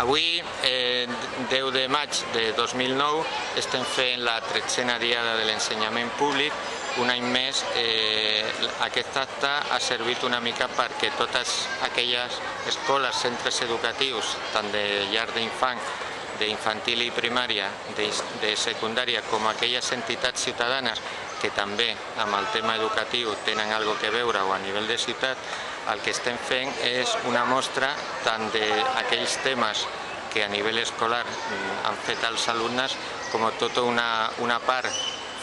Avui, 10 de maig de 2009, estem fent la 13a Diada de l'Ensenyament Públic. Un any més, aquest acte ha servit una mica perquè totes aquelles escoles, centres educatius, tant de llar d'infant, d'infantil i primària, de secundària, com aquelles entitats ciutadanes que també amb el tema educatiu tenen alguna cosa a veure o a nivell de ciutat, el que estem fent és una mostra tant d'aquells temes que a nivell escolar han fet els alumnes com tota una part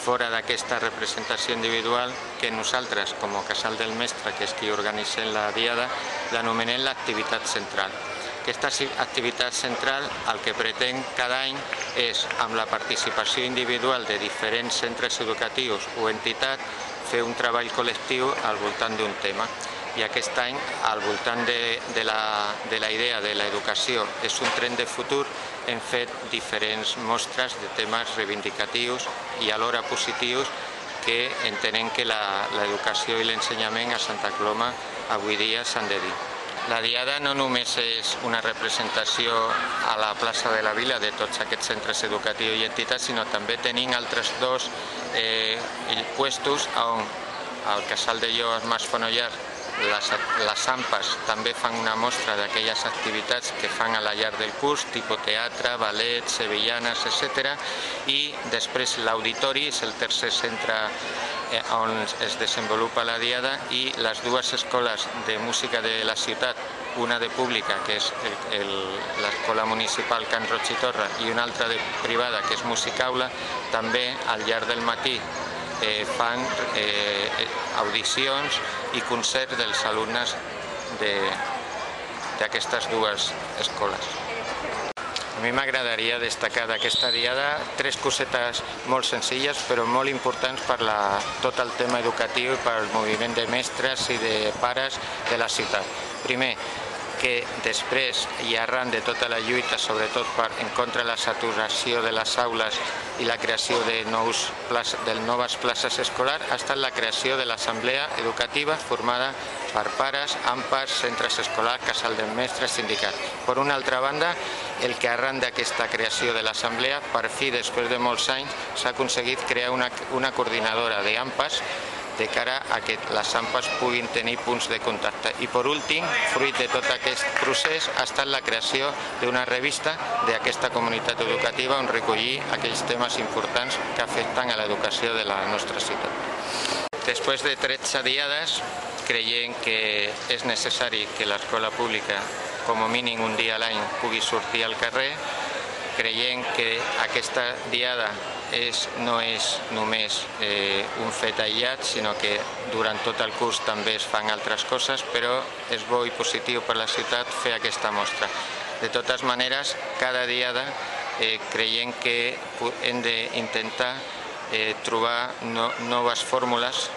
fora d'aquesta representació individual que nosaltres, com a Casal del Mestre, que és qui organitzem la Diada, l'anomenem l'activitat central. Aquesta activitat central el que pretén cada any és, amb la participació individual de diferents centres educatius o entitats, fer un treball col·lectiu al voltant d'un tema. I aquest any, al voltant de la idea de l'educació és un tren de futur, hem fet diferents mostres de temes reivindicatius i alhora positius que entenem que l'educació i l'ensenyament a Santa Coloma avui dia s'han de dir. La Diada no només és una representació a la plaça de la Vila de tots aquests centres educatius i entitats, sinó també tenim altres dos puestos on al Casal de Joves Mas Fonollar les AMPAs també fan una mostra d'aquelles activitats que fan a la llarg del curs, tipus teatre, ballet, sevillanes, etc. I després l'auditori és el tercer centre on es desenvolupa la Diada i les dues escoles de música de la ciutat, una de pública, que és l'Escola Municipal Can Roig i Torra, i una altra de privada, que és Musicaula, també al llarg del matí fan audicions i concerts dels alumnes d'aquestes dues escoles. A mi m'agradaria destacar d'aquesta Diada tres cosetes molt senzilles però molt importants per tot el tema educatiu i per al moviment de mestres i de pares de la ciutat. Primer, que després i arran de tota la lluita, sobretot en contra de la saturació de les aules i la creació de noves places escolars, ha estat la creació de l'Assemblea Educativa formada per pares, AMPAs, centres escolars, Casal del Mestre, sindicats. Per una altra banda, el que arran d'aquesta creació de l'Assemblea, per fi, després de molts anys, s'ha aconseguit crear una coordinadora d'AMPAs de cara a que les AMPAs puguin tenir punts de contacte. I per últim, fruit de tot aquest procés, ha estat la creació d'una revista d'aquesta comunitat educativa on recollir aquells temes importants que afecten a l'educació de la nostra ciutat. Després de 13 diades, creiem que és necessari que l'escola pública, com a mínim un dia a l'any, pugui sortir al carrer. Creiem que aquesta diada no és només un fet aïllat, sinó que durant tot el curs també es fan altres coses, però és bo i positiu per la ciutat fer aquesta mostra. De totes maneres, cada diada creiem que hem d'intentar trobar noves fórmules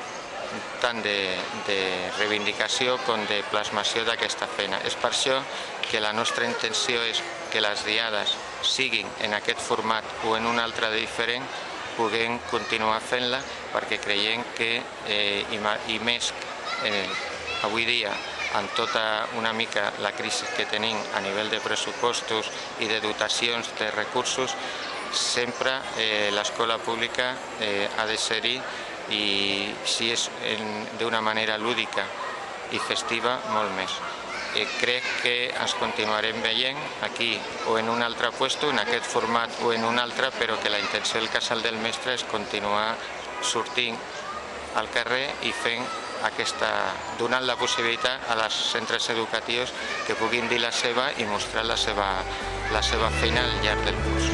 tant de reivindicació com de plasmació d'aquesta feina. És per això que la nostra intenció és que les diades siguin en aquest format o en un altre diferent, puguem continuar fent-la perquè creiem que, i més avui dia, amb tota una mica la crisi que tenim a nivell de pressupostos i de dotacions de recursos, sempre l'escola pública ha de ser-hi i si és d'una manera lúdica i festiva, molt més. Crec que ens continuarem veient aquí o en un altre lloc, en aquest format o en un altre, però que la intenció del Casal del Mestre és continuar sortint al carrer i donant la possibilitat als centres educatius que puguin dir la seva i mostrar la seva feina al llarg del curs.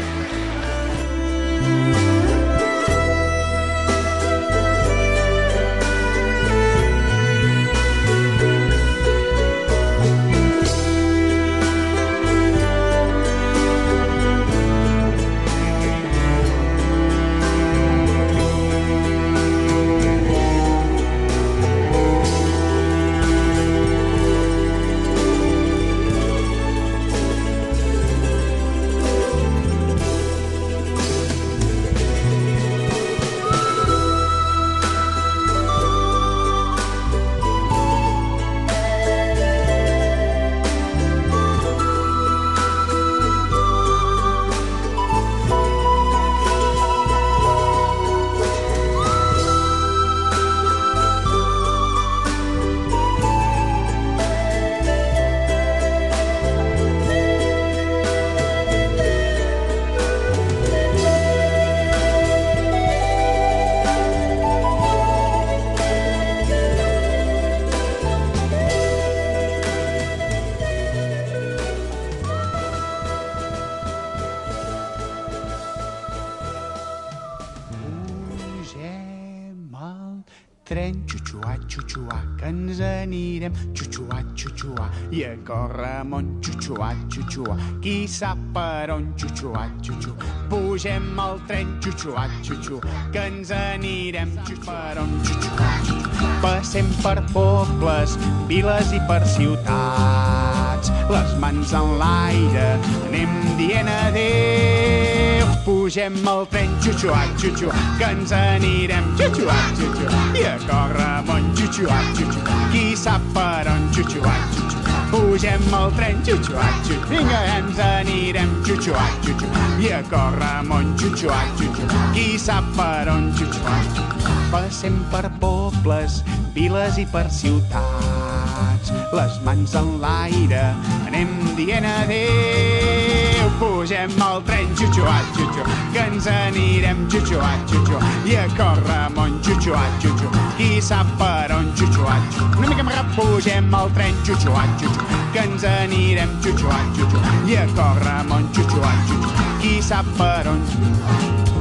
Pugem al tren, xuxuà, xuxuà, que ens anirem, xuxuà, xuxuà, i a córrer amunt, xuxuà, xuxuà, qui sap per on, xuxuà, xuxuà. Pugem al tren, xuxuà, xuxuà, que ens anirem, per on, xuxuà, xuxuà. Passem per pobles, viles i per ciutats, les mans en l'aire, anem dient adéu. Pugem al tren, xuxuà, xuxuà, que ens anirem, xuxuà, xuxuà, i a córrer amunt, xuxuà, xuxuà, qui sap per on, xuxuà, xuxuà. Pugem al tren, xuxuà, xuxuà, vinga, ens anirem, xuxuà, xuxuà, i a córrer amunt, xuxuà, xuxuà, qui sap per on, xuxuà, xuxuà. Passem per pobles, viles i per ciutats, les mans en l'aire, anem dient adéu. Pugem al tren, xuxuà, xuxuà, que ens anirem, xuxuà, xuxuà, i a córrer amunt, xuxuà, xuxuà, qui sap per on, xuxuà, xuxuà. Una mica més ràpid, pugem al tren, xuxuà, xuxuà, que ens anirem, xuxuà, xuxuà, i a córrer amunt, xuxuà, xuxuà, qui sap per on.